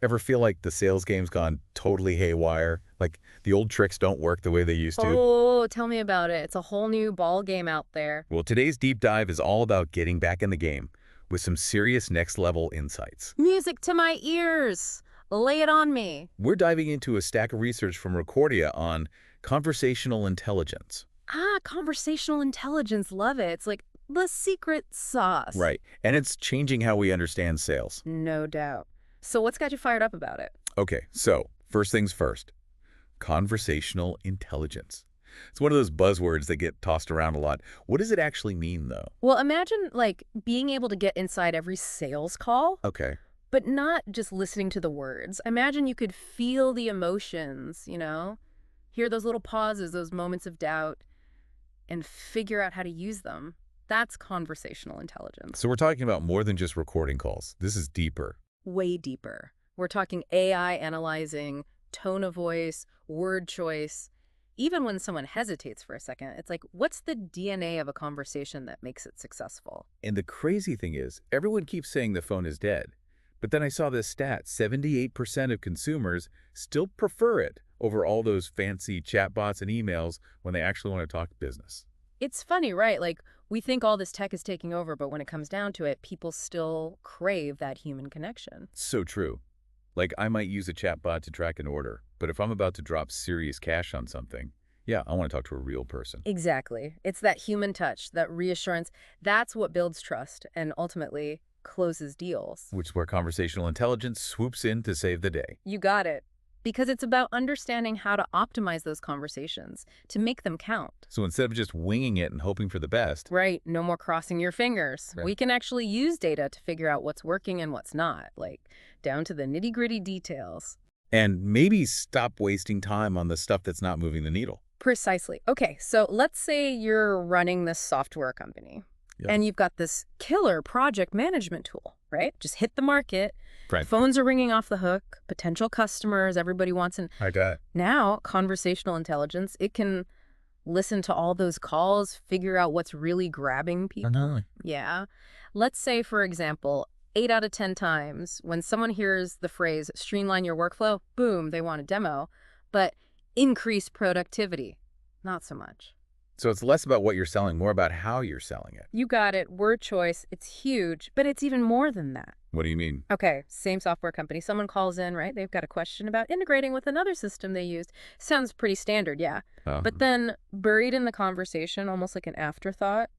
Ever feel like the sales game's gone totally haywire? Like the old tricks don't work the way they used to? Oh, tell me about it. It's a whole new ball game out there. Well, today's deep dive is all about getting back in the game with some serious next level insights. Music to my ears. Lay it on me. We're diving into a stack of research from Recordia on conversational intelligence. Conversational intelligence. Love it. It's like the secret sauce. Right. And it's changing how we understand sales. No doubt. So what's got you fired up about it? Okay, so first things first, conversational intelligence. It's one of those buzzwords that get tossed around a lot. What does it actually mean, though? Well, imagine like being able to get inside every sales call, Okay. but not just listening to the words. Imagine you could feel the emotions, hear those little pauses, those moments of doubt, and figure out how to use them. That's conversational intelligence. So we're talking about more than just recording calls. This is deeper. Way deeper. We're talking AI analyzing tone of voice, word choice. Even when someone hesitates for a second, it's like, what's the DNA of a conversation that makes it successful? And the crazy thing is, everyone keeps saying the phone is dead. But then I saw this stat, 78% of consumers still prefer it over all those fancy chatbots and emails when they actually want to talk business. It's funny, right? Like, we think all this tech is taking over, but when it comes down to it, people still crave that human connection. So true. Like, I might use a chatbot to track an order, but if I'm about to drop serious cash on something, yeah, I want to talk to a real person. Exactly. It's that human touch, that reassurance. That's what builds trust and ultimately closes deals. Which is where conversational intelligence swoops in to save the day. You got it. Because it's about understanding how to optimize those conversations, to make them count. So instead of just winging it and hoping for the best, Right, no more crossing your fingers. Right. We can actually use data to figure out what's working and what's not, like down to the nitty-gritty details. and maybe stop wasting time on the stuff that's not moving the needle. Precisely. Okay, so let's say you're running this software company Yeah. and you've got this killer project management tool, right? Just hit the market. Right. Phones are ringing off the hook, potential customers, everybody wants an... I got it. Now, conversational intelligence, it can listen to all those calls, figure out what's really grabbing people. Yeah. Let's say, for example, 8 out of 10 times when someone hears the phrase streamline your workflow, boom, they want a demo. But increase productivity, not so much. So it's less about what you're selling, more about how you're selling it. You got it. Word choice. It's huge, but it's even more than that. What do you mean? Okay, same software company. Someone calls in, right? They've got a question about integrating with another system they used. Sounds pretty standard, yeah. But then buried in the conversation, almost like an afterthought,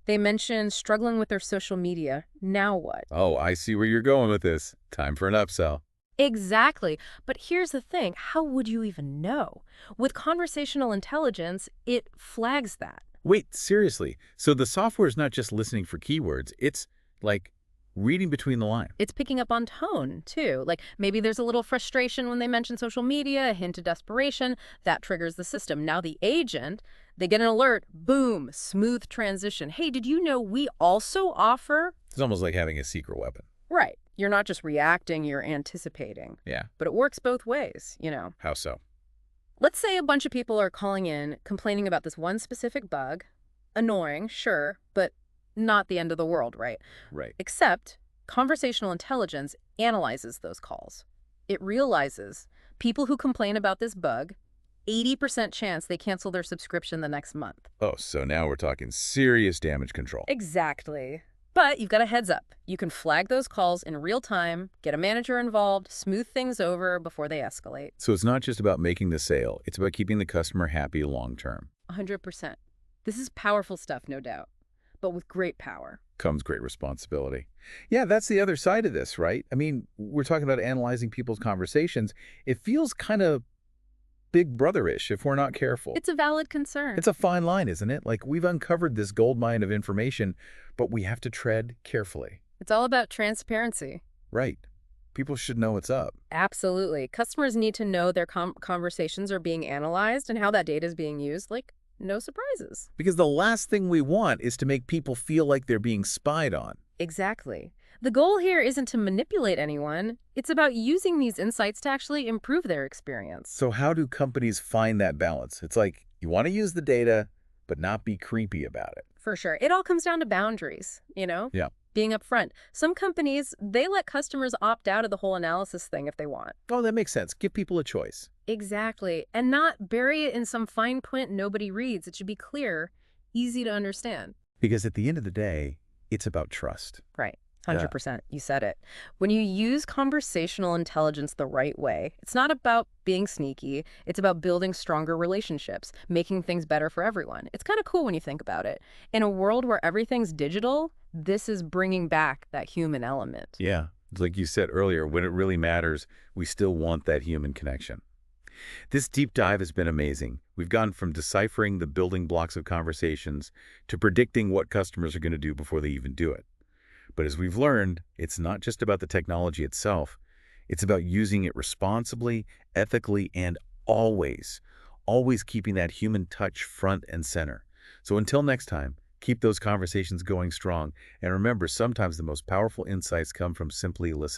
they mention struggling with their social media. Now what? Oh, I see where you're going with this. Time for an upsell. Exactly. But here's the thing. How would you even know? With conversational intelligence, it flags that. Wait, seriously. So the software is not just listening for keywords. It's like reading between the lines. It's picking up on tone, too. Like maybe there's a little frustration when they mention social media, a hint of desperation. That triggers the system. Now the agent, they get an alert. Boom, smooth transition. Hey, did you know we also offer... It's almost like having a secret weapon. Right. You're not just reacting, you're anticipating. Yeah. But it works both ways, How so? Let's say a bunch of people are calling in, complaining about this one specific bug. Annoying, sure, but not the end of the world, right? Right. Except conversational intelligence analyzes those calls. It realizes people who complain about this bug, 80% chance they cancel their subscription the next month. Oh, so now we're talking serious damage control. Exactly. But you've got a heads up. You can flag those calls in real time, get a manager involved, smooth things over before they escalate. So it's not just about making the sale. It's about keeping the customer happy long term. 100%. This is powerful stuff, no doubt, but with great power. Comes great responsibility. Yeah, that's the other side of this, right? I mean, we're talking about analyzing people's conversations. It feels kind of big brother-ish if we're not careful. It's a valid concern. It's a fine line, isn't it? Like, we've uncovered this gold mine of information, but we have to tread carefully. It's all about transparency. Right. People should know what's up. Absolutely. Customers need to know their conversations are being analyzed and how that data is being used. Like, no surprises. Because the last thing we want is to make people feel like they're being spied on. Exactly. The goal here isn't to manipulate anyone. It's about using these insights to actually improve their experience. So how do companies find that balance? It's like you want to use the data, but not be creepy about it. For sure. It all comes down to boundaries, Yeah. Being upfront. Some companies, they let customers opt out of the whole analysis thing if they want. Oh, that makes sense. Give people a choice. Exactly. And not bury it in some fine print nobody reads. It should be clear, easy to understand. Because at the end of the day, it's about trust. Right. Yeah. 100%. You said it. When you use conversational intelligence the right way, it's not about being sneaky. It's about building stronger relationships, making things better for everyone. It's kind of cool when you think about it. In a world where everything's digital, this is bringing back that human element. Yeah. It's like you said earlier, when it really matters, we still want that human connection. This deep dive has been amazing. We've gone from deciphering the building blocks of conversations to predicting what customers are going to do before they even do it. But as we've learned, it's not just about the technology itself. It's about using it responsibly, ethically, and always keeping that human touch front and center. So until next time, keep those conversations going strong. And remember, sometimes the most powerful insights come from simply listening.